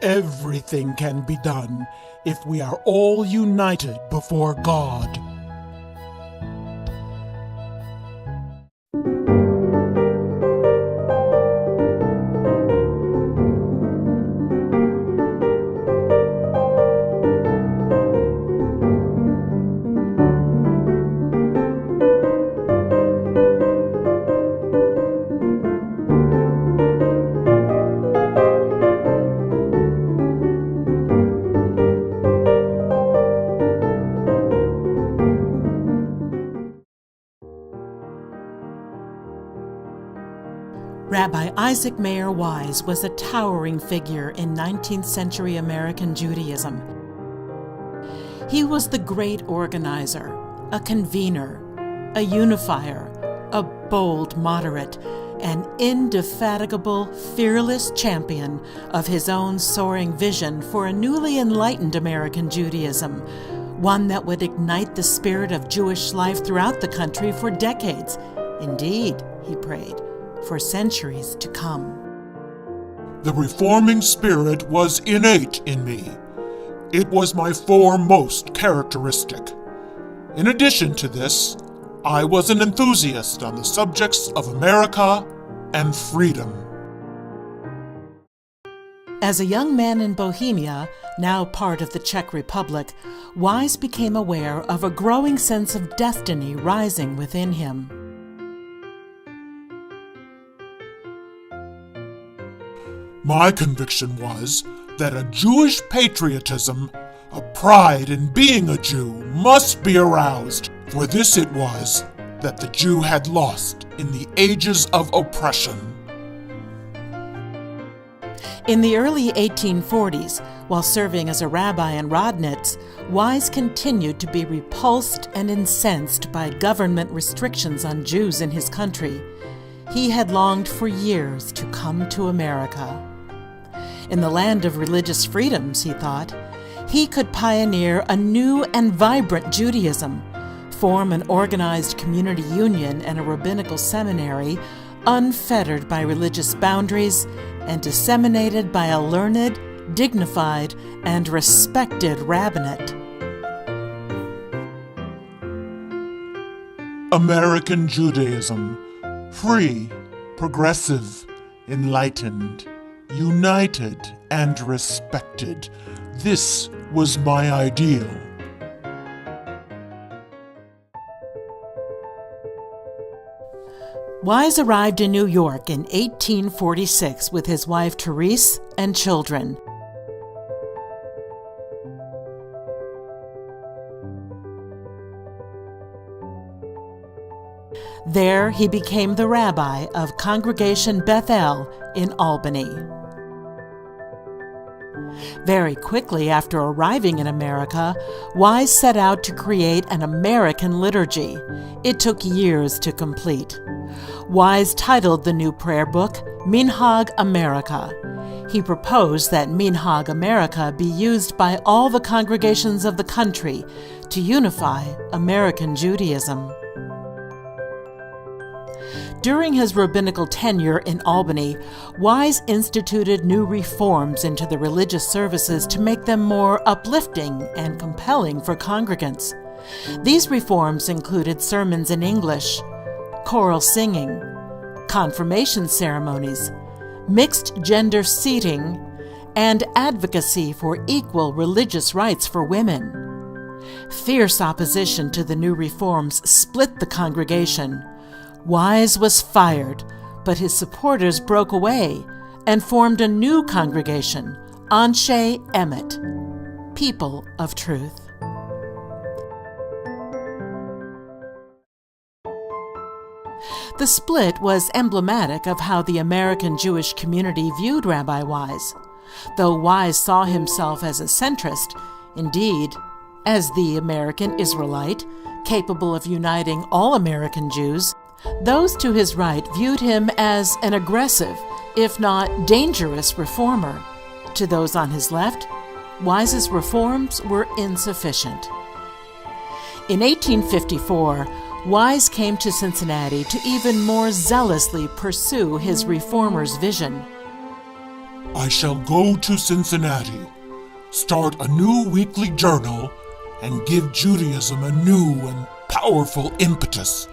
Everything can be done if we are all united before God. Rabbi Isaac Mayer Wise was a towering figure in 19th century American Judaism. He was the great organizer, a convener, a unifier, a bold moderate, an indefatigable, fearless champion of his own soaring vision for a newly enlightened American Judaism, one that would ignite the spirit of Jewish life throughout the country for decades. Indeed, he prayed, for centuries to come. The reforming spirit was innate in me. It was my foremost characteristic. In addition to this, I was an enthusiast on the subjects of America and freedom. As a young man in Bohemia, now part of the Czech Republic, Wise became aware of a growing sense of destiny rising within him. My conviction was that a Jewish patriotism, a pride in being a Jew, must be aroused, for this it was that the Jew had lost in the ages of oppression. In the early 1840s, while serving as a rabbi in Rodnitz, Wise continued to be repulsed and incensed by government restrictions on Jews in his country. He had longed for years to come to America. In the land of religious freedoms, he thought, he could pioneer a new and vibrant Judaism, form an organized community union and a rabbinical seminary, unfettered by religious boundaries and disseminated by a learned, dignified, and respected rabbinate. American Judaism, free, progressive, enlightened, united, and respected. This was my ideal. Wise arrived in New York in 1846 with his wife Therese and children. There he became the rabbi of Congregation Bethel in Albany. Very quickly after arriving in America, Wise set out to create an American liturgy. It took years to complete. Wise titled the new prayer book Minhag America. He proposed that Minhag America be used by all the congregations of the country to unify American Judaism. During his rabbinical tenure in Albany, Wise instituted new reforms into the religious services to make them more uplifting and compelling for congregants. These reforms included sermons in English, choral singing, confirmation ceremonies, mixed gender seating, and advocacy for equal religious rights for women. Fierce opposition to the new reforms split the congregation. Wise was fired, but his supporters broke away and formed a new congregation, Anshe Emet, People of Truth. The split was emblematic of how the American Jewish community viewed Rabbi Wise. Though Wise saw himself as a centrist, indeed, as the American Israelite, capable of uniting all American Jews, those to his right viewed him as an aggressive, if not dangerous, reformer. To those on his left, Wise's reforms were insufficient. In 1854, Wise came to Cincinnati to even more zealously pursue his reformer's vision. I shall go to Cincinnati, start a new weekly journal, and give Judaism a new and powerful impetus.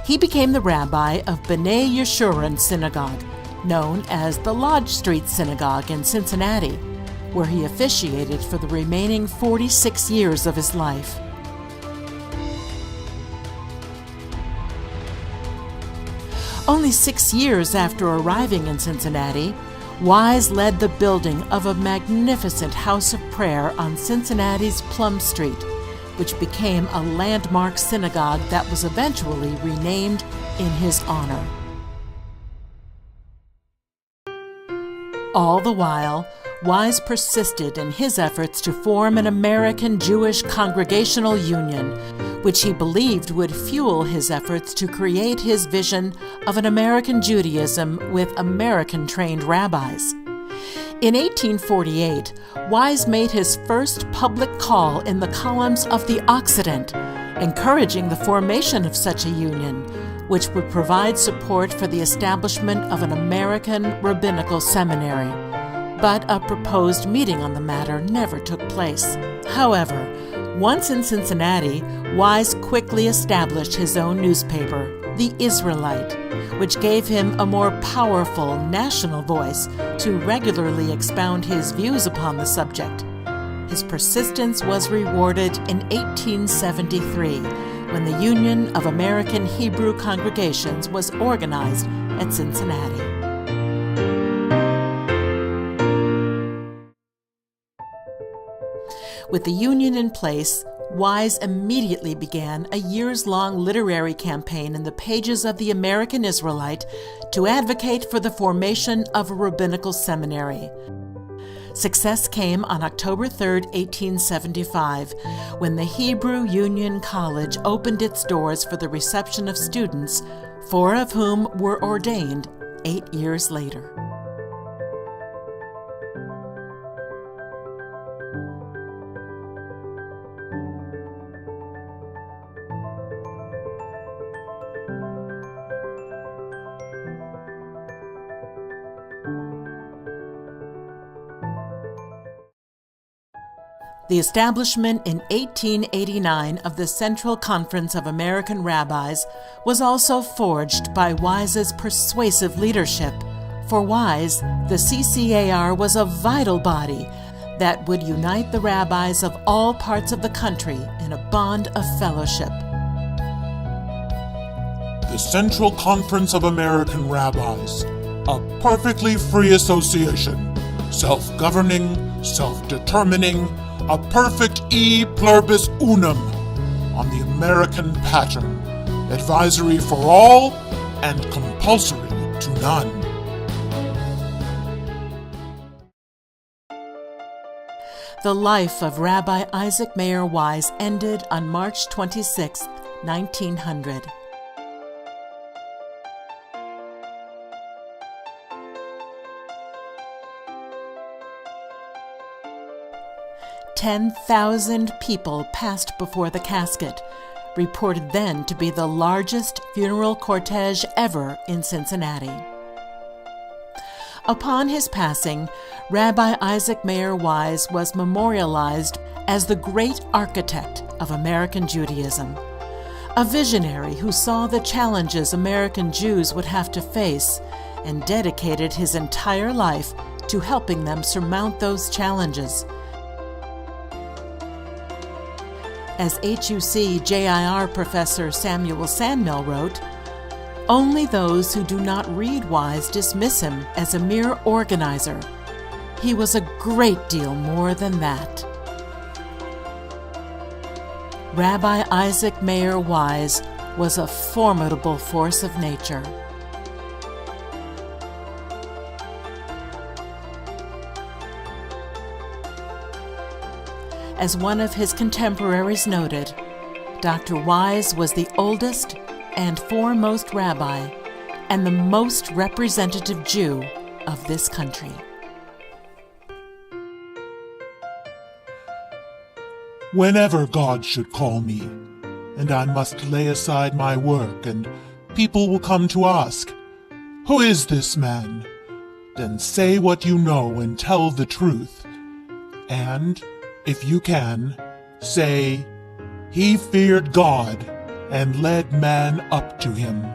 He became the rabbi of B'nai Yeshurun Synagogue, known as the Lodge Street Synagogue in Cincinnati, where he officiated for the remaining 46 years of his life. Only 6 years after arriving in Cincinnati, Wise led the building of a magnificent house of prayer on Cincinnati's Plum Street, which became a landmark synagogue that was eventually renamed in his honor. All the while, Wise persisted in his efforts to form an American Jewish Congregational Union, which he believed would fuel his efforts to create his vision of an American Judaism with American-trained rabbis. In 1848, Wise made his first public call in the columns of the Occident, encouraging the formation of such a union, which would provide support for the establishment of an American rabbinical seminary. But a proposed meeting on the matter never took place. However, once in Cincinnati, Wise quickly established his own newspaper, The Israelite, which gave him a more powerful national voice to regularly expound his views upon the subject. His persistence was rewarded in 1873, when the Union of American Hebrew Congregations was organized at Cincinnati. With the union in place, Wise immediately began a years-long literary campaign in the pages of the American Israelite to advocate for the formation of a rabbinical seminary. Success came on October 3, 1875, when the Hebrew Union College opened its doors for the reception of students, 4 of whom were ordained 8 years later. The establishment in 1889 of the Central Conference of American Rabbis was also forged by Wise's persuasive leadership. For Wise, the CCAR was a vital body that would unite the rabbis of all parts of the country in a bond of fellowship. The Central Conference of American Rabbis, a perfectly free association, self-governing, self-determining, a perfect e pluribus unum on the American pattern, advisory for all and compulsory to none. The life of Rabbi Isaac Mayer Wise ended on March 26, 1900. "10,000 people passed before the casket, reported then to be the largest funeral cortege ever in Cincinnati." Upon his passing, Rabbi Isaac Mayer Wise was memorialized as the great architect of American Judaism, a visionary who saw the challenges American Jews would have to face and dedicated his entire life to helping them surmount those challenges. As HUC-JIR professor Samuel Sandmill wrote, "Only those who do not read Wise dismiss him as a mere organizer. He was a great deal more than that." Rabbi Isaac Mayer Wise was a formidable force of nature. As one of his contemporaries noted, Dr. Wise was the oldest and foremost rabbi and the most representative Jew of this country. Whenever God should call me, and I must lay aside my work, and people will come to ask, "Who is this man?" Then say what you know and tell the truth. And, if you can, say, "He feared God and led man up to him."